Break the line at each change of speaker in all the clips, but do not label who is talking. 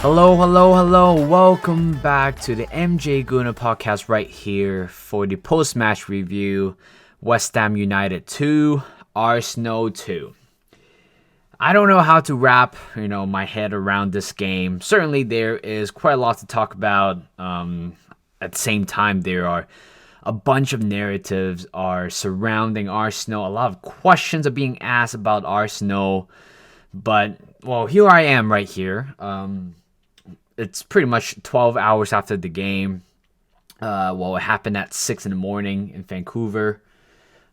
Hello, hello, hello. Welcome back to the MJ Gooner podcast right here for the post-match review. West Ham United 2, Arsenal 2. I don't know how to wrap, my head around this game. Certainly there is quite a lot to talk about. At the same time, there are a bunch of narratives are surrounding Arsenal. A lot of questions are being asked about Arsenal. But, well, here I am right here. It's pretty much 12 hours after the game. It happened at 6 in the morning in Vancouver.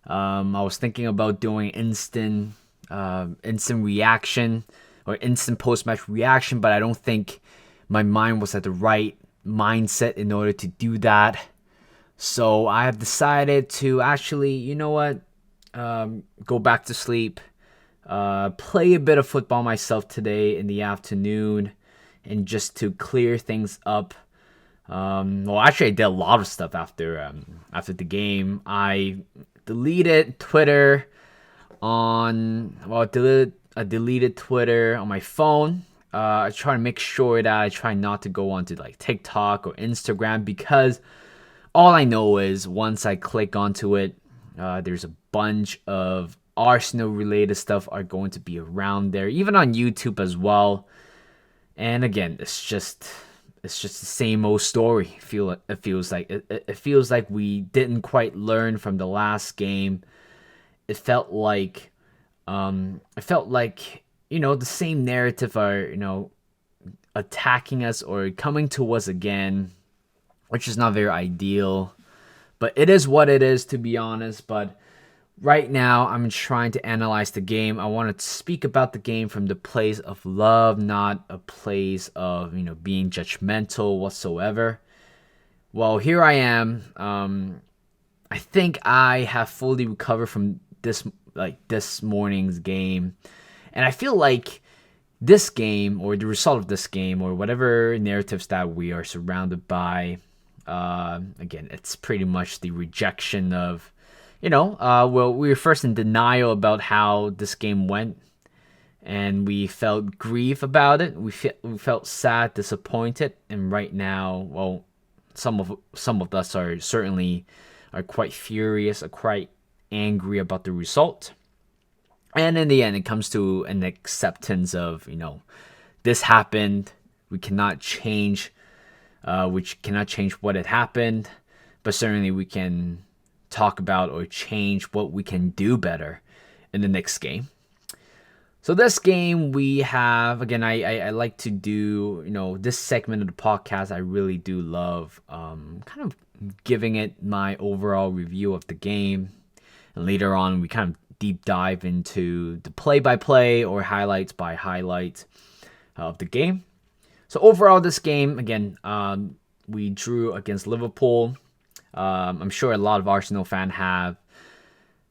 I was thinking about doing instant reaction or instant post-match reaction, but I don't think my mind was at the right mindset in order to do that. So I have decided to actually, go back to sleep, play a bit of football myself today in the afternoon, and just to clear things up. Actually, I did a lot of stuff after the game. I deleted Twitter deleted Twitter on my phone. I try to make sure that I try not to go onto like TikTok or Instagram, because all I know is once I click onto it, there's a bunch of Arsenal related stuff are going to be around there, even on YouTube as well. And again, it's just the same old story. It feels like we didn't quite learn from the last game. It felt like the same narrative are attacking us or coming to us again, which is not very ideal. But it is what it is, to be honest. But right now, I'm trying to analyze the game. I want to speak about the game from the place of love, not a place of, being judgmental whatsoever. Well, here I am. I think I have fully recovered from this morning's game. And I feel like this game, or the result of this game, or whatever narratives that we are surrounded by, again, it's pretty much the rejection of, we were first in denial about how this game went, and we felt grief about it. We felt sad, disappointed, and right now, some of us are quite furious, are quite angry about the result. And in the end, it comes to an acceptance of, this happened. We cannot change what had happened, but certainly we can talk about or change what we can do better in the next game. So this game we have, again, I like to do, this segment of the podcast. I really do love kind of giving it my overall review of the game. And later on, we kind of deep dive into the play-by-play or highlights by highlight of the game. So overall, this game, again, we drew against Liverpool. I'm sure a lot of Arsenal fans have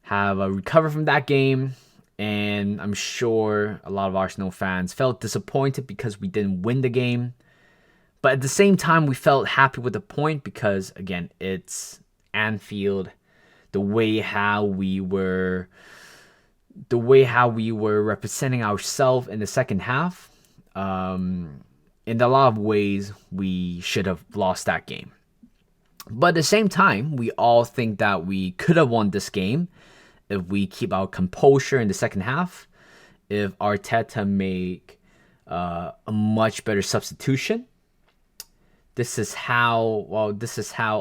recovered from that game, and I'm sure a lot of Arsenal fans felt disappointed because we didn't win the game. But at the same time, we felt happy with the point because, again, it's Anfield. The way how we were representing ourselves in the second half. In a lot of ways, we should have lost that game. But at the same time, we all think that we could have won this game if we keep our composure in the second half, if Arteta make a much better substitution. This is how a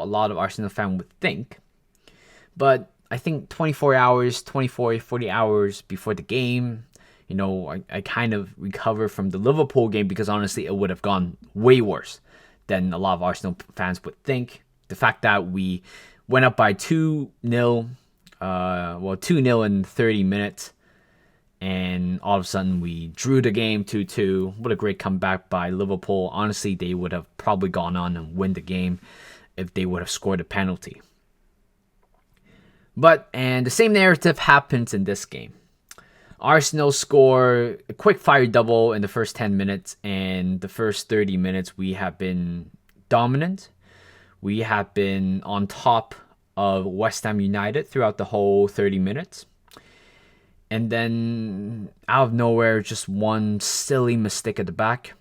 lot of Arsenal fans would think. But I think 40 hours before the game, I kind of recovered from the Liverpool game, because honestly, it would have gone way worse than a lot of Arsenal fans would think. The fact that we went up by 2-0, 2-0 in 30 minutes, and all of a sudden we drew the game 2-2. What a great comeback by Liverpool. Honestly, they would have probably gone on and win the game if they would have scored a penalty. And the same narrative happens in this game. Arsenal score a quick fire double in the first 10 minutes, and the first 30 minutes we have been dominant. We have been on top of West Ham United throughout the whole 30 minutes. And then out of nowhere, just one silly mistake at the back.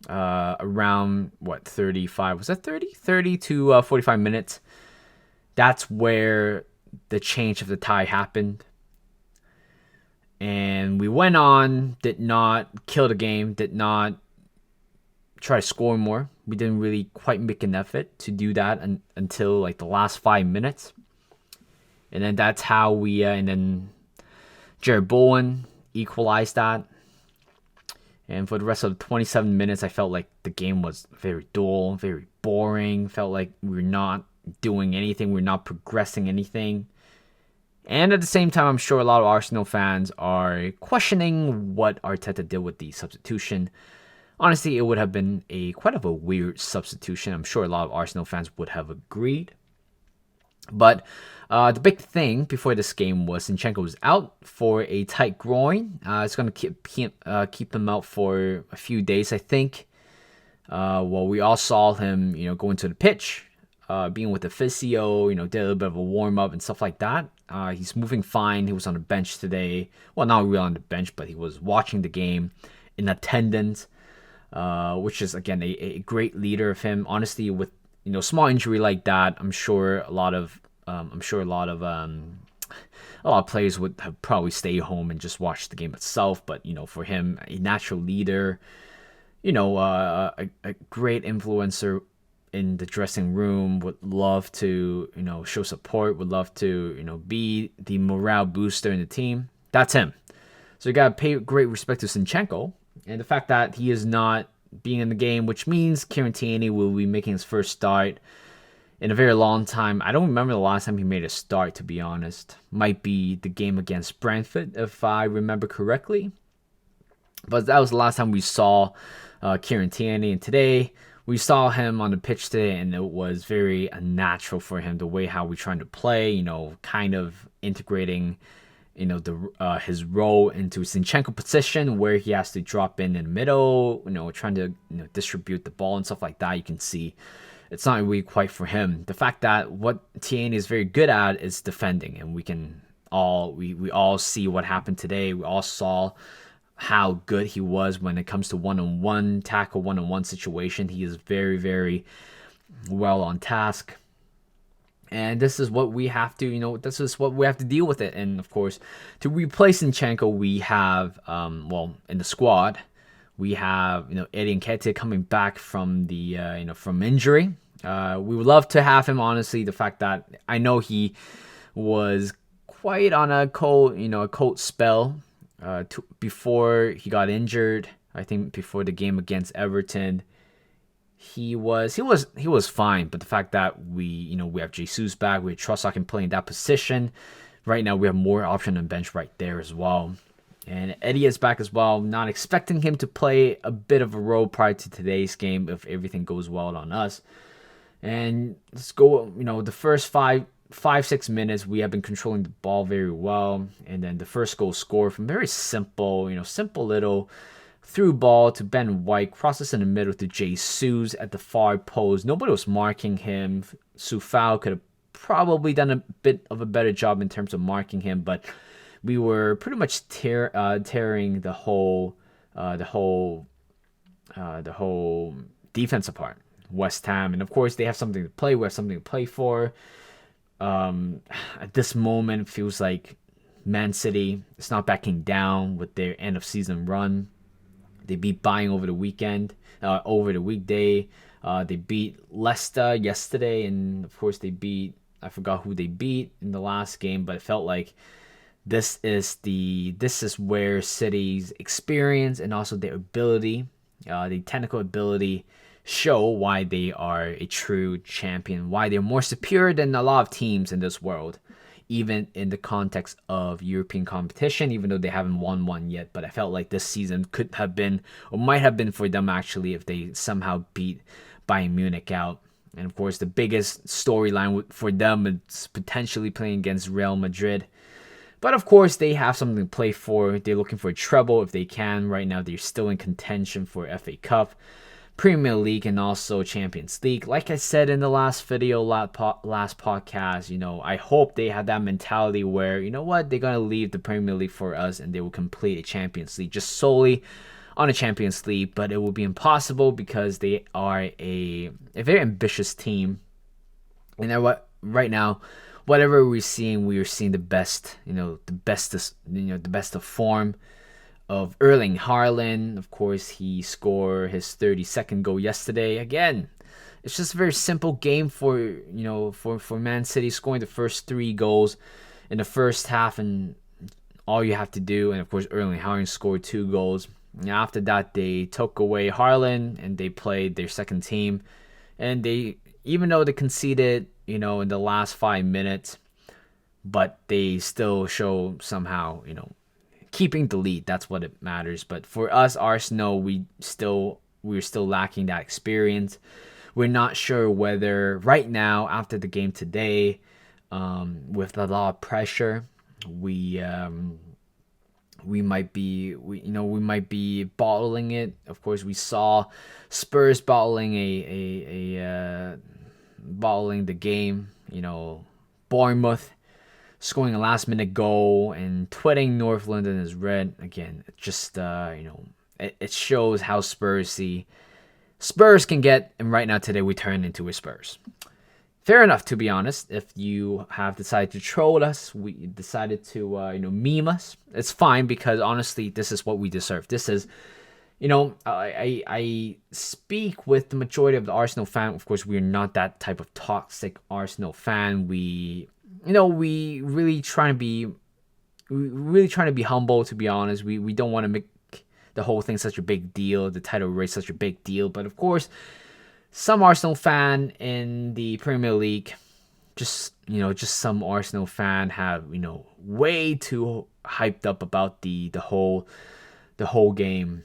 around what 35 was that 30 to 45 minutes. That's where the change of the tie happened. And we went on, did not kill the game, did not try to score more. We didn't really quite make an effort to do that until like the last 5 minutes. And then that's how and then Jared Bowen equalized that. And for the rest of 27 minutes, I felt like the game was very dull, very boring. Felt like we're not doing anything. We're not progressing anything. And at the same time, I'm sure a lot of Arsenal fans are questioning what Arteta did with the substitution. Honestly, it would have been quite of a weird substitution. I'm sure a lot of Arsenal fans would have agreed. But the big thing before this game was Zinchenko was out for a tight groin. It's going to keep him out for a few days, I think. Well, we all saw him, go into the pitch, being with the physio, did a little bit of a warm up and stuff like that. He's moving fine. He was on the bench today. Well, not really on the bench, but he was watching the game in attendance, which is again a great leader of him. Honestly, with small injury like that, I'm sure a lot of players would have probably stayed home and just watched the game itself. But for him, a natural leader, a great influencer in the dressing room, would love to show support, would love to be the morale booster in the team. That's him. So you gotta pay great respect to Zinchenko, and the fact that he is not being in the game, which means Kieran Tierney will be making his first start in a very long time. I don't remember the last time he made a start, to be honest. Might be the game against Brentford, if I remember correctly. But that was the last time we saw Kieran Tierney. And today, we saw him on the pitch today, and it was very unnatural for him, the way how we're trying to play, kind of integrating his role into Zinchenko position, where he has to drop in the middle, trying to distribute the ball and stuff like that. You can see it's not really quite for him. The fact that what Tierney is very good at is defending, and we all see what happened today. We all saw how good he was when it comes to one-on-one tackle, one-on-one situation. He is very, very well on task. And this is what we have to, deal with it. And of course, to replace Zinchenko, we have, in the squad, we have, Eddie Nketiah coming back from from injury. We would love to have him, honestly. The fact that I know he was quite on a cold spell before he got injured. I think before the game against Everton. He was fine, but the fact that we have Jesus back, we have Trossard can play in that position. Right now, we have more option on bench right there as well, and Eddie is back as well. Not expecting him to play a bit of a role prior to today's game if everything goes well on us. And let's go. The first 5-6 minutes, we have been controlling the ball very well, and then the first goal scored from very simple, simple little through ball to Ben White, crosses in the middle to Jesus at the far post. Nobody was marking him. Sufal could have probably done a bit of a better job in terms of marking him, but we were pretty much tearing the whole defense apart. West Ham, and of course they have something to play. We have something to play for. At this moment, it feels like Man City is not backing down with their end of season run. They beat Bayern over the weekend, over the weekday. They beat Leicester yesterday, and of course I forgot who they beat in the last game, but it felt like this is where City's experience and also their ability, the technical ability, show why they are a true champion, why they're more superior than a lot of teams in this world, even in the context of European competition, even though they haven't won one yet. But I felt like this season could have been, or might have been for them actually, if they somehow beat Bayern Munich out. And of course, the biggest storyline for them is potentially playing against Real Madrid. But of course, they have something to play for. They're looking for a treble if they can. Right now, they're still in contention for FA Cup, Premier League, and also Champions League. Like I said in the last video, last podcast, I hope they have that mentality where, they're going to leave the Premier League for us and they will complete a Champions League just solely on a Champions League, but it will be impossible because they are a very ambitious team. And right now, whatever we are seeing the best, the best of form of Erling Haaland. Of course, he scored his 32nd goal yesterday. Again, it's just a very simple game for Man City, scoring the first 3 goals in the first half, and all you have to do, and of course Erling Haaland scored 2 goals. And after that, they took away Haaland and they played their second team, and they, even though they conceded, in the last 5 minutes, but they still show somehow, keeping the lead. That's what it matters. But for us, Arsenal, we're still lacking that experience. We're not sure whether right now, after the game today, with a lot of pressure, we might be bottling it. Of course, we saw Spurs bottling bottling the game. Bournemouth scoring a last minute goal and twitting North London as red. Again, it just it shows how Spurs can get, and right now today we turn into a Spurs. Fair enough, to be honest. If you have decided to troll us, we decided to meme us. It's fine, because honestly, this is what we deserve. This is, I speak with the majority of the Arsenal fan. Of course, we're not that type of toxic Arsenal fan. We really trying to be humble. To be honest, we don't want to make the whole thing such a big deal, the title race such a big deal. But of course, some Arsenal fan in the Premier League, just some Arsenal fan have way too hyped up about the whole game,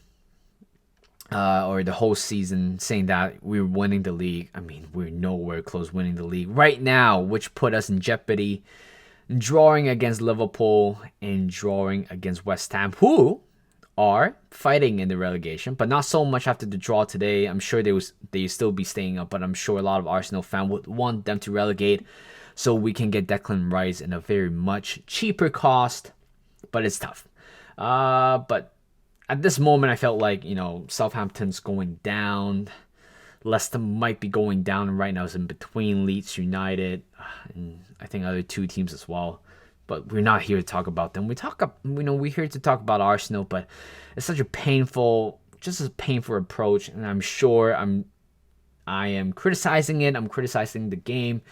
or the whole season, saying that we're winning the league. I mean, we're nowhere close winning the league right now, which put us in jeopardy, drawing against Liverpool and drawing against West Ham, who are fighting in the relegation, but not so much after the draw today. I'm sure they still be staying up, but I'm sure a lot of Arsenal fans would want them to relegate so we can get Declan Rice in a very much cheaper cost, but it's tough. But at this moment, I felt like, Southampton's going down. Leicester might be going down, and right now it's in between Leeds United and I think other 2 teams as well. But we're not here to talk about them. We're here to talk about Arsenal, but it's such a painful approach, and I'm sure I am criticizing it. I'm criticizing the game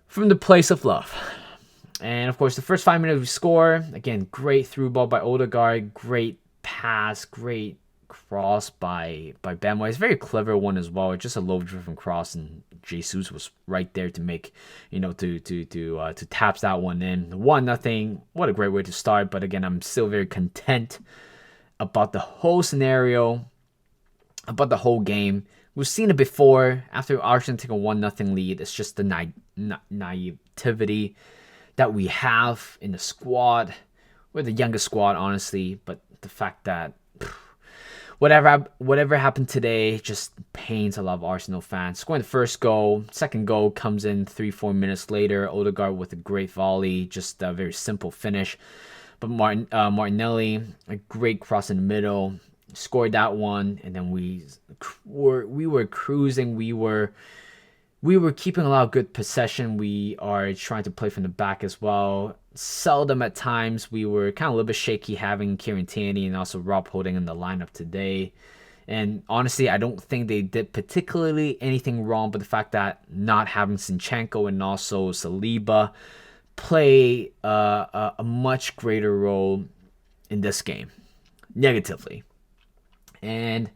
from the place of love. And of course, the first 5 minutes we score. Again, great through ball by Odegaard, great pass, great cross by Benoit. It's a very clever one as well. It's just a low driven cross, and Jesus was right there to make, to tap that one in. 1-0. What a great way to start. But again, I'm still very content about the whole scenario, about the whole game. We've seen it before. After Arsenal take a 1-0 lead, it's just the naivety that we have in the squad. We're the youngest squad, honestly, but the fact that whatever happened today just pains a lot of Arsenal fans. Scoring the first goal, second goal comes in 3-4 minutes later. Odegaard with a great volley, just a very simple finish. But Martinelli, a great cross in the middle, scored that one, and then we were cruising. We were keeping a lot of good possession. We are trying to play from the back as well. Seldom at times. We were kind of a little bit shaky having Kieran Tierney and also Rob Holding in the lineup today. And honestly, I don't think they did particularly anything wrong, but the fact that not having Zinchenko and also Saliba play a much greater role in this game, negatively. And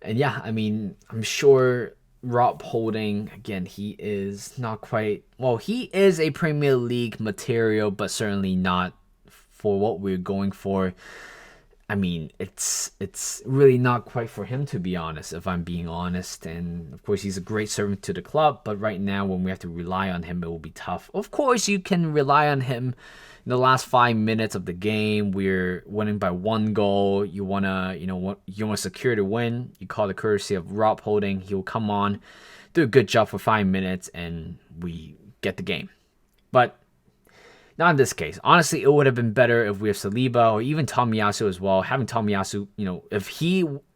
yeah, I mean, I'm sure Rob Holding, again, he is not quite, well, he is a Premier League material, but certainly not for what we're going for. I mean, it's really not quite for him, to be honest, if I'm being honest. And of course, he's a great servant to the club, but right now when we have to rely on him, it will be tough. Of course, you can rely on him in the last 5 minutes of the game. We're winning by 1 goal. You wanna secure the win. You call the courtesy of Rob Holding. He'll come on, do a good job for 5 minutes, and we get the game. But Not in this case. Honestly, it would have been better if we have Saliba or even Tomiyasu as well. Having Tomiyasu,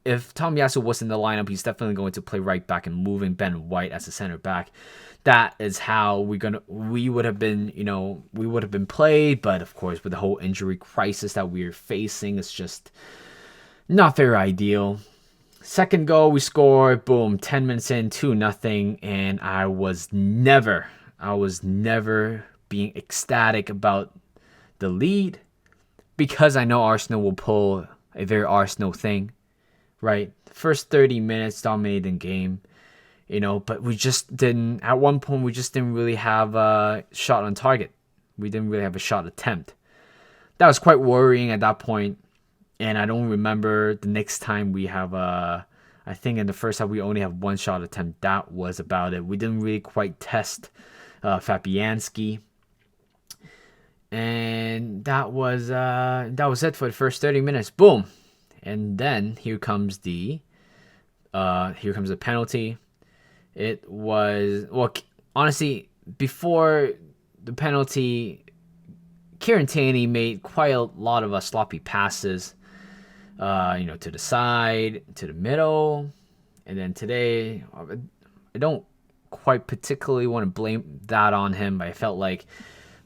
if Tomiyasu was in the lineup, he's definitely going to play right back and moving Ben White as a center back. That is how we would have been played. But of course, with the whole injury crisis that we're facing, it's just not very ideal. Second goal we scored, boom, 10 minutes in, 2-0, and I was never being ecstatic about the lead because I know Arsenal will pull a very Arsenal thing, right? First 30 minutes dominating game, but we just didn't, at one point we just didn't really have a shot on target. We didn't really have a shot attempt. That was quite worrying at that point. And I don't remember the next time we have I think in the first half we only have one shot attempt. That was about it. We didn't really quite test Fabianski. And that was it for the first 30 minutes. Boom. And then here comes the penalty. It was, honestly, before the penalty, Kieran Tierney made quite a lot of sloppy passes. To the side, to the middle, and then today, I don't quite particularly want to blame that on him, but I felt like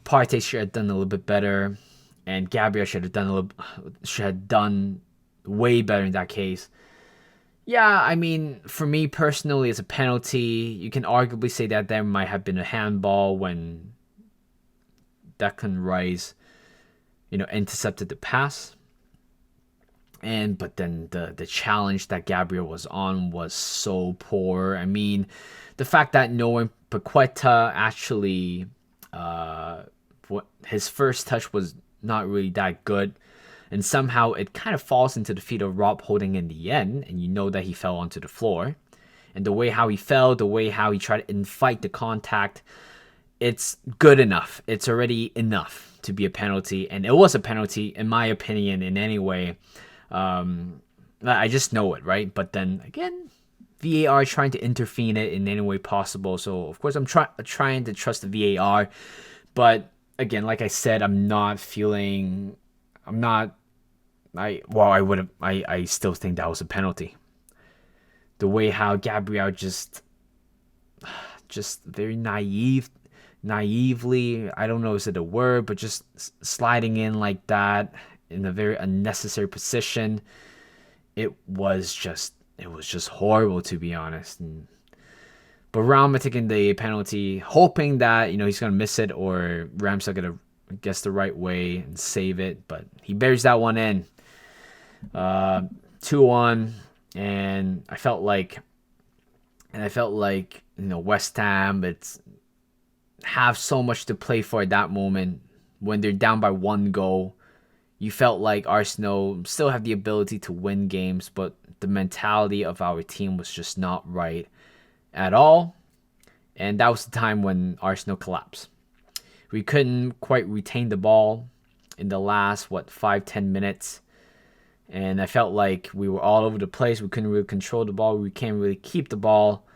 Partey should have done a little bit better, and Gabriel should have done way better in that case. Yeah, I mean, for me personally, it's a penalty. You can arguably say that there might have been a handball when Declan Rice, intercepted the pass. But then the challenge that Gabriel was on was so poor. I mean, the fact that knowing Paqueta actually, his first touch was not really that good, and somehow it kind of falls into the feet of Rob Holding in the end, and you know that he fell onto the floor. And the way how he fell, the way how he tried to invite the contact, it's good enough. It's already enough to be a penalty, and it was a penalty, in my opinion, in any way. I just know it, right? But then again, VAR trying to intervene it in any way possible. So of course I'm trying to trust the VAR, but again, like I said, I still think that was a penalty. The way how Gabriel just very naively, I don't know is it a word, but just sliding in like that in a very unnecessary position. It was just horrible, to be honest. But Rama taking the penalty, hoping that he's gonna miss it or Ramsey gonna guess the right way and save it, but he buries that one in. 2-1, and I felt like West Ham, it's have so much to play for at that moment when they're down by one goal. You felt like Arsenal still have the ability to win games, but the mentality of our team was just not right at all. And that was the time when Arsenal collapsed. We couldn't quite retain the ball in the last, 5-10 minutes. And I felt like we were all over the place. We couldn't really control the ball. We can't really keep the ball.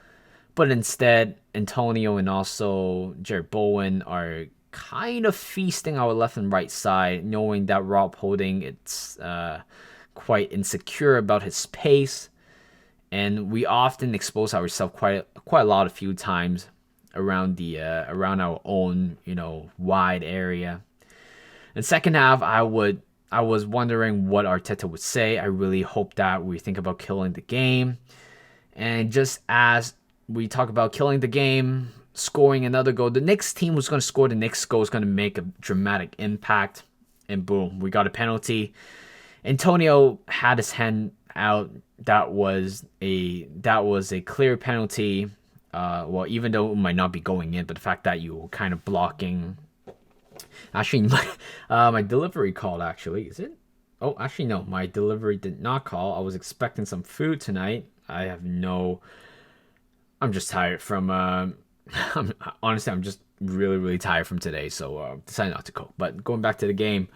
But instead, Antonio and also Jared Bowen are kind of feasting our left and right side, knowing that Rob Holding it's quite insecure about his pace, and we often expose ourselves quite a few times around our own wide area. In second half, I was wondering what Arteta would say. I really hope that we think about killing the game, and just as we talk about killing the game, scoring another goal, the next team who's going to score the next goal is going to make a dramatic impact. And boom, we got a penalty. Antonio had his hand out. That was a clear penalty. Even though it might not be going in, but the fact that you were kind of blocking. Actually, my delivery called. Actually, is it? Oh, actually no, my delivery did not call. I was expecting some food tonight. I'm just tired from. Honestly, I'm just really, really tired from today, so decided not to cook. But going back to the game,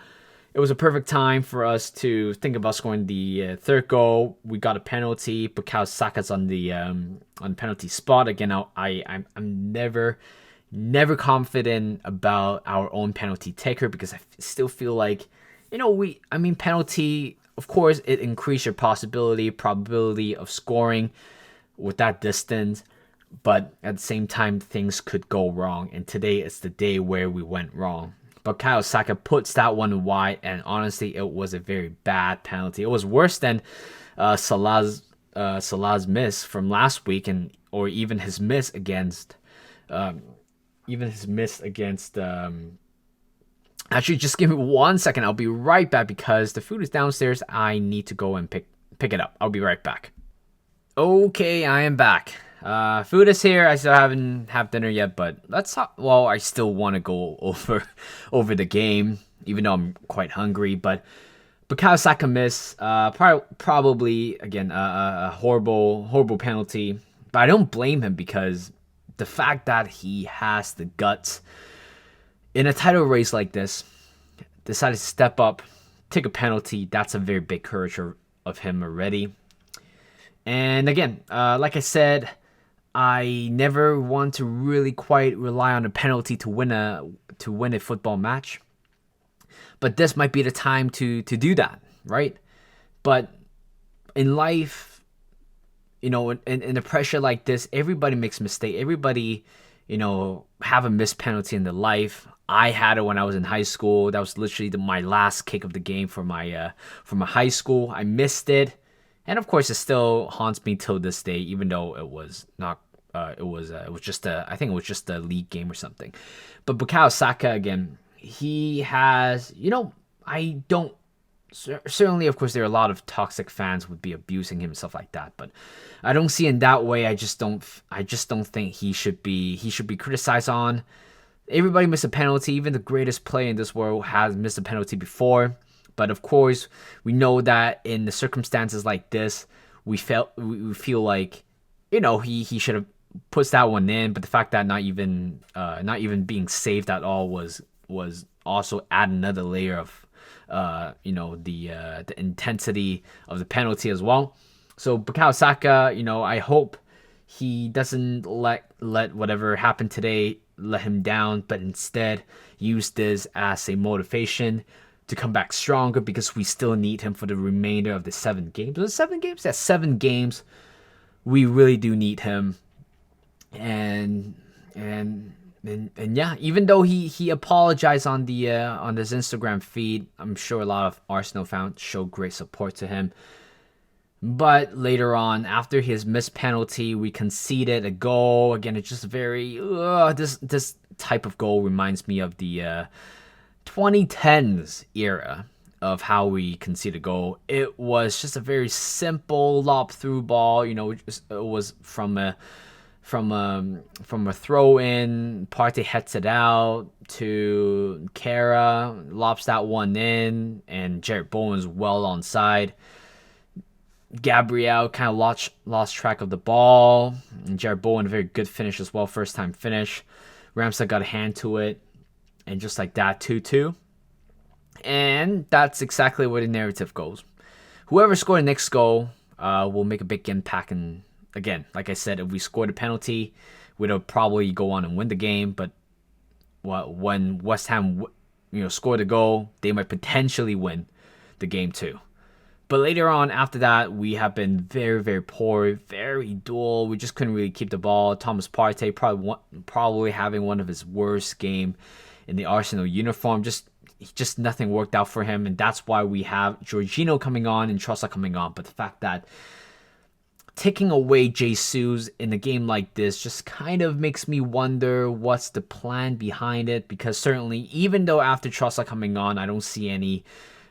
it was a perfect time for us to think about scoring the third goal. We got a penalty. Bukayo Saka's on the penalty spot again. I'm never Never confident about our own penalty taker because I still feel like, penalty, of course, it increases your probability of scoring with that distance. But at the same time, things could go wrong. And today is the day where we went wrong. But Bukayo Saka puts that one wide, and honestly, it was a very bad penalty. It was worse than Salah's miss from last week, or even his miss against, Actually, just give me 1 second. I'll be right back because the food is downstairs. I need to go and pick it up. I'll be right back. Okay, I am back. Food is here. I still haven't had dinner yet, but let's talk. Well, I still want to go over the game, even though I'm quite hungry. But Bukayo Saka miss, probably again a horrible penalty. But I don't blame him because the fact that he has the guts in a title race like this, decided to step up, take a penalty. That's a very big courage of him already. And again, like I said, I never want to really quite rely on a penalty to win a football match. But this might be the time to do that, right? But in life, in a pressure like this, everybody makes mistakes. Everybody, have a missed penalty in their life. I had it when I was in high school. That was literally my last kick of the game for my high school. I missed it. And of course, it still haunts me till this day, even though it was not. I think it was just a league game or something. But Bukayo Saka again, he has. I don't. Certainly, of course, there are a lot of toxic fans would be abusing him and stuff like that. But I don't see in that way. I just don't think he should be criticized on. Everybody missed a penalty. Even the greatest player in this world has missed a penalty before. But of course, we know that in the circumstances like this, we feel like, he should have puts that one in. But the fact that not even being saved at all was also add another layer of the intensity of the penalty as well. So Bukayo Saka, I hope he doesn't let whatever happened today let him down, but instead use this as a motivation to come back stronger because we still need him for the remainder of the 7 games. Was it 7 games? That's 7 games. We really do need him. And yeah, even though he apologized on this Instagram feed, I'm sure a lot of Arsenal fans show great support to him. But later on, after his missed penalty, we conceded a goal. Again, it's just very this type of goal reminds me of the 2010s era of how we conceded a goal. It was just a very simple lob through ball. It was from a throw in. Partey heads it out to Kara, lobs that one in, and Jared Bowen's well onside. Gabriel kind of lost track of the ball. And Jared Bowen, a very good finish as well, first time finish. Ramsdale got a hand to it, and just like that, 2-2. And that's exactly where the narrative goes. Whoever scored the next goal will make a big impact. And again, like I said, if we scored a penalty, we'd probably go on and win the game. But when West Ham scored a goal, they might potentially win the game too. But later on, after that, we have been very, very poor, very dull. We just couldn't really keep the ball. Thomas Partey probably having one of his worst game in the Arsenal uniform. Just nothing worked out for him, and that's why we have Jorginho coming on and Trossard coming on. But the fact that taking away Jesus in a game like this just kind of makes me wonder what's the plan behind it. Because certainly, even though after Trossard coming on, I don't see any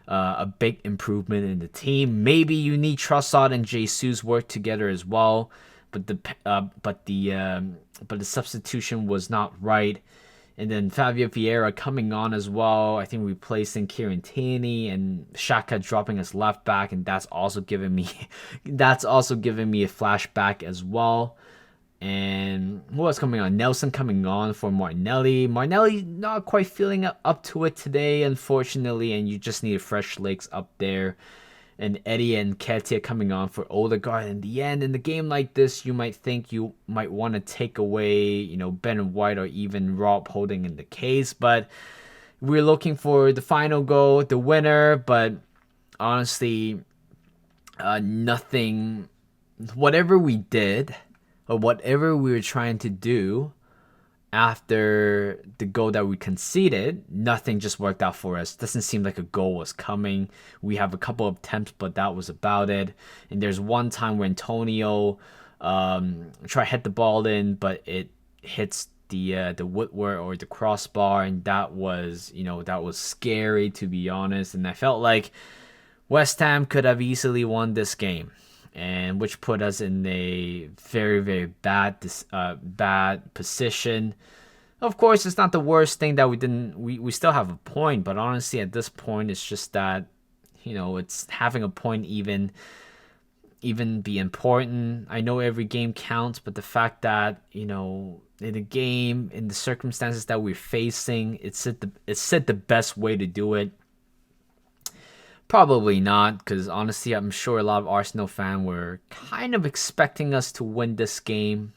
a big improvement in the team. Maybe you need Trossard and Jesus work together as well, but the substitution was not right. And then Fabio Vieira coming on as well. I think replacing Kieran Tierney, and Xhaka dropping as left back, and that's also giving me a flashback as well. And who was coming on? Nelson coming on for Martinelli. Martinelli not quite feeling up to it today, unfortunately, and you just need fresh legs up there. and Eddie and Ketia coming on for Odegaard. In the end, in the game like this, you might think you might want to take away, Ben White or even Rob Holding in the case, but we're looking for the final goal, the winner. But honestly, nothing, whatever we did or whatever we were trying to do after the goal that we conceded, nothing just worked out for us. Doesn't seem like a goal was coming. We have a couple of attempts, but that was about it. And there's one time where Antonio try to hit the ball in, but it hits the woodwork or the crossbar, and that was scary, to be honest. And I felt like West Ham could have easily won this game, and which put us in a very, very bad position. Of course, it's not the worst thing that we still have a point, but honestly, at this point, it's just that, it's having a point even be important. I know every game counts, but the fact that, in a game, in the circumstances that we're facing, it's the best way to do it. Probably not, because honestly, I'm sure a lot of Arsenal fans were kind of expecting us to win this game.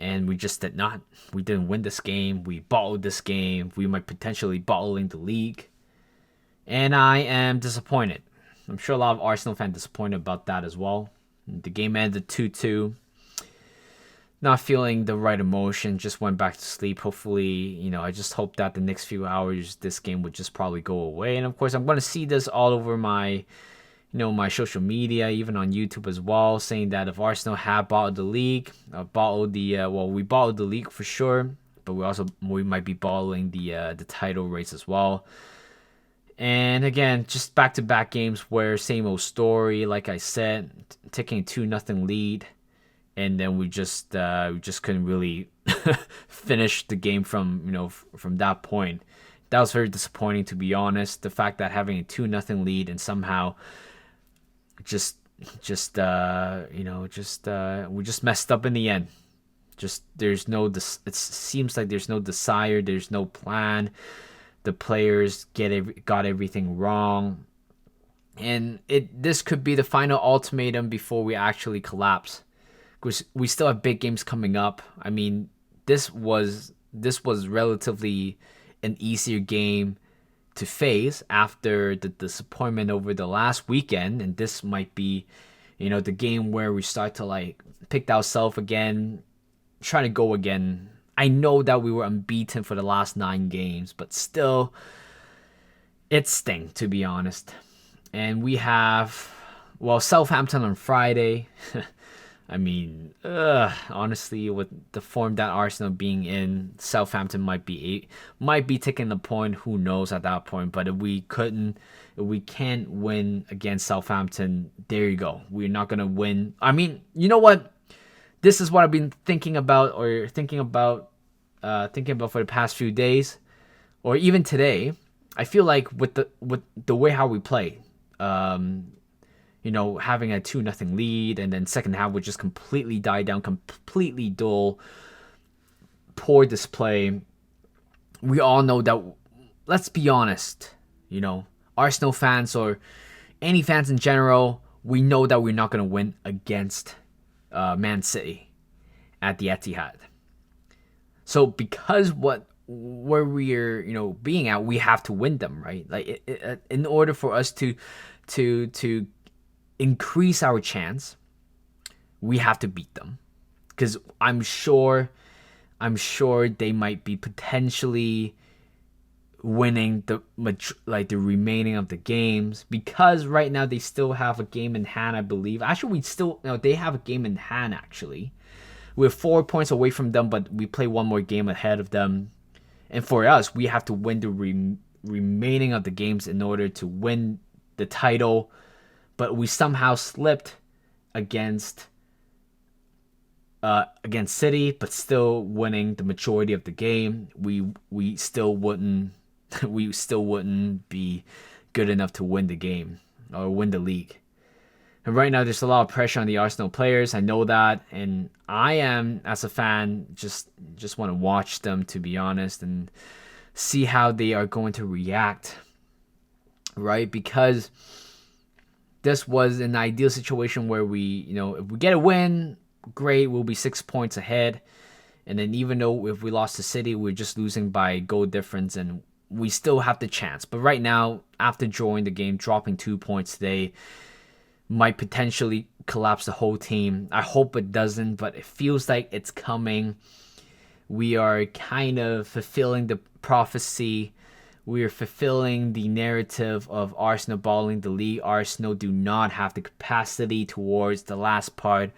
And we just did not. We didn't win this game. We bottled this game. We might potentially bottling the league. And I am disappointed. I'm sure a lot of Arsenal fans disappointed about that as well. The game ended 2-2. Not feeling the right emotion, just went back to sleep. Hopefully, I just hope that the next few hours this game would just probably go away. And of course, I'm going to see this all over my my social media, even on YouTube as well, saying that if Arsenal had bottled the league, we bottled the league for sure, but we might be bottling the title race as well. And again, just back-to-back games where same old story, like I said, taking a 2-0 lead. And then we just couldn't really finish the game from that point. That was very disappointing, to be honest. The fact that having a 2-0 lead and somehow we just messed up in the end. It seems like there's no desire, there's no plan. The players got everything wrong, and this could be the final ultimatum before we actually collapse. We still have big games coming up. I mean, this was relatively an easier game to face after the disappointment over the last weekend, and this might be, the game where we start to pick ourselves again, try to go again. I know that we were unbeaten for the last 9 games, but still, it stinks, to be honest. And we have, Southampton on Friday. I mean, honestly, with the form that Arsenal being in, Southampton might be taking the point. Who knows at that point? But if we can't win against Southampton, there you go. We're not gonna win. I mean, you know what? This is what I've been thinking about for the past few days, or even today. I feel like with the way how we play, having a 2-0 lead, and then second half would just completely die down, completely dull, poor display. We all know that, let's be honest, Arsenal fans or any fans in general, we know that we're not going to win against Man City at the Etihad. So because where we're, being at, we have to win them, right? In order for us to increase our chance, we have to beat them, because I'm sure they might be potentially winning the remaining of the games, because right now they still have a game in hand, I believe. Actually, they have a game in hand. Actually, we're 4 points away from them, but we play one more game ahead of them. And for us, we have to win the remaining of the games in order to win the title. But we somehow slipped against City, but still winning the majority of the game. We still wouldn't be good enough to win the game or win the league. And right now, there's a lot of pressure on the Arsenal players. I know that, and I am, as a fan, just want to watch them, to be honest, and see how they are going to react, right? Because this was an ideal situation where if we get a win, great, we'll be 6 points ahead. And then even though if we lost to City, we're just losing by goal difference and we still have the chance. But right now, after drawing the game, dropping 2 points today might potentially collapse the whole team. I hope it doesn't, but it feels like it's coming. We are kind of fulfilling the prophecy. We are fulfilling the narrative of Arsenal balling the league. Arsenal do not have the capacity towards the last part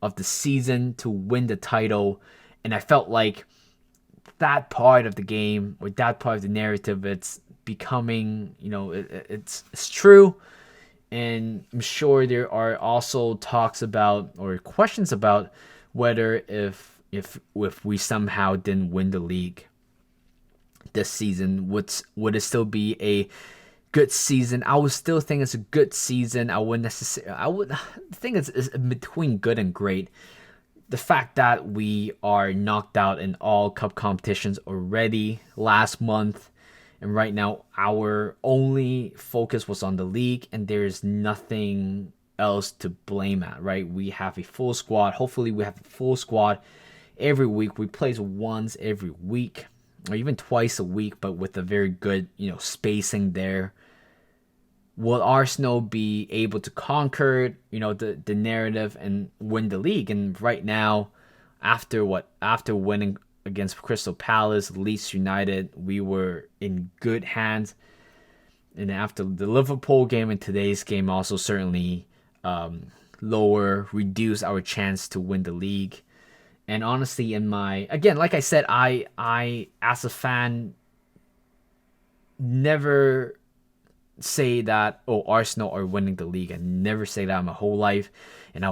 of the season to win the title. And I felt like that part of the game or that part of the narrative, it's becoming, it's true. And I'm sure there are also talks about or questions about whether if we somehow didn't win the league this season, would it still be a good season? I would still think it's a good season. I would think it's between good and great. The fact that we are knocked out in all cup competitions already last month, and right now our only focus was on the league, and there's nothing else to blame at, right? We have a full squad. Hopefully we have a full squad every week. We play once every week or even twice a week, but with a very good, spacing there. Will Arsenal be able to conquer, the narrative and win the league? And right now, after winning against Crystal Palace, Leeds United, we were in good hands. And after the Liverpool game and today's game, also certainly reduce our chance to win the league. And honestly, like I said, I as a fan never say that Arsenal are winning the league. I never say that my whole life, and I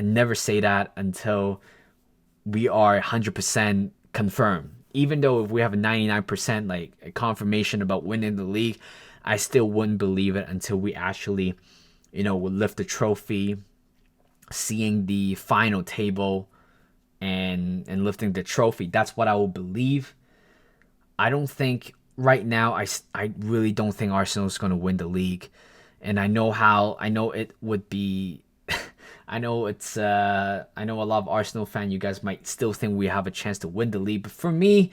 never say that until we are 100% confirmed. Even though if we have a 99% like a confirmation about winning the league, I still wouldn't believe it until we actually, would lift the trophy, seeing the final table, and lifting the trophy. That's what I will believe. I don't think right now, I really don't think Arsenal is going to win the league. And I know it would be, I know a lot of Arsenal fans, you guys might still think we have a chance to win the league. But for me,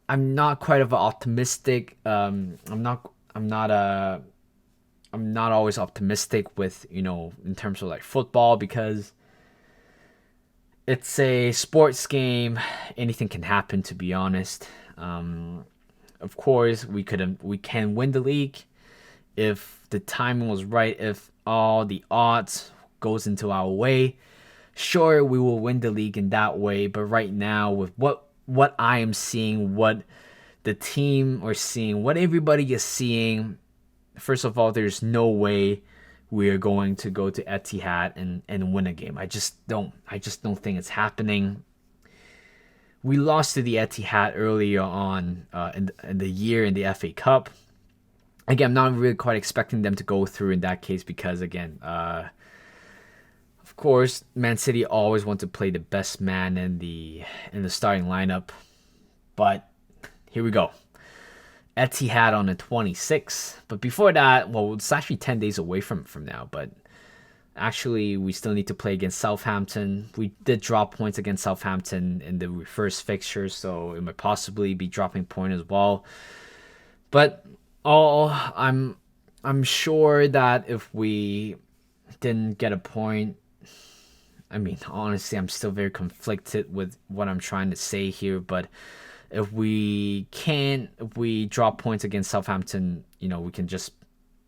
I'm not quite of an optimistic, I'm not always optimistic with, in terms of like football, because it's a sports game. Anything can happen, to be honest. Of course, we can win the league if the timing was right. If all the odds goes into our way, sure, we will win the league in that way. But right now, with what I am seeing, what the team are seeing, what everybody is seeing, first of all, there's no way we are going to go to Etihad and win a game. I just don't think it's happening. We lost to the Etihad earlier on in the year in the FA Cup. Again, I'm not really quite expecting them to go through in that case because, again, of course, Man City always want to play the best man in the starting lineup. But here we go. Etihad on the 26th. But before that, well, it's actually 10 days away from now. But actually, we still need to play against Southampton. We did drop points against Southampton in the first fixture, so it might possibly be dropping point as well. But I'm sure that if we didn't get a point, I mean, honestly, I'm still very conflicted with what I'm trying to say here. But if we drop points against Southampton, we can just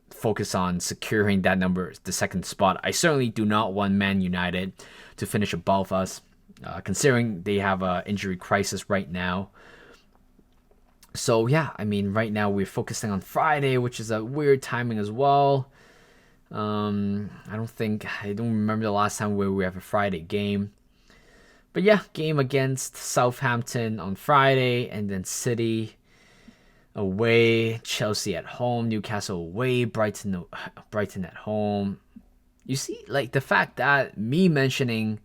focus on securing that number, the second spot. I certainly do not want Man United to finish above us, considering they have an injury crisis right now. So yeah, I mean, right now we're focusing on Friday, which is a weird timing as well. I don't remember the last time where we have a Friday game. But yeah, game against Southampton on Friday, and then City away, Chelsea at home, Newcastle away, Brighton at home. You see, like the fact that me mentioning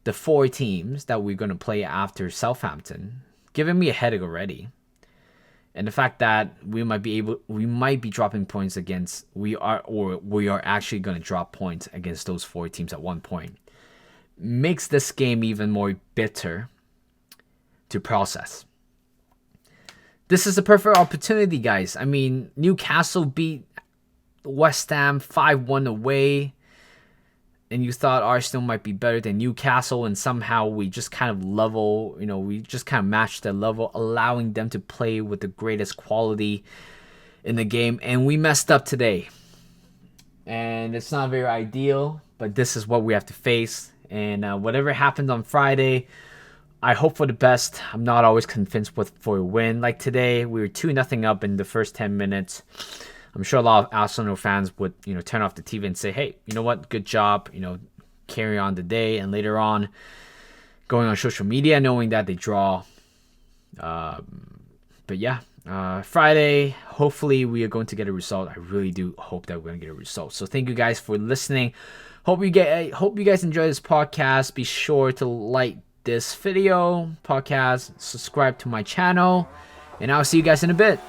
the 4 teams that we're going to play after Southampton, giving me a headache already. And the fact that we might be dropping points against, we are actually going to drop points against those 4 teams at one point, makes this game even more bitter to process. This is a perfect opportunity, guys. I mean, Newcastle beat West Ham 5-1 away, and you thought Arsenal might be better than Newcastle, and somehow we just kind of we just kind of matched their level, allowing them to play with the greatest quality in the game, and we messed up today. And it's not very ideal, but this is what we have to face. And whatever happened on Friday, I hope for the best. I'm not always convinced for a win. Like today, we were 2-0 up in the first 10 minutes. I'm sure a lot of Arsenal fans would, turn off the TV and say, hey, you know what? Good job. Carry on the day. And later on, going on social media, knowing that they draw. But yeah, Friday, hopefully we are going to get a result. I really do hope that we're going to get a result. So thank you guys for listening. Hope you guys enjoy this podcast. Be sure to like this video, podcast, subscribe to my channel, and I'll see you guys in a bit.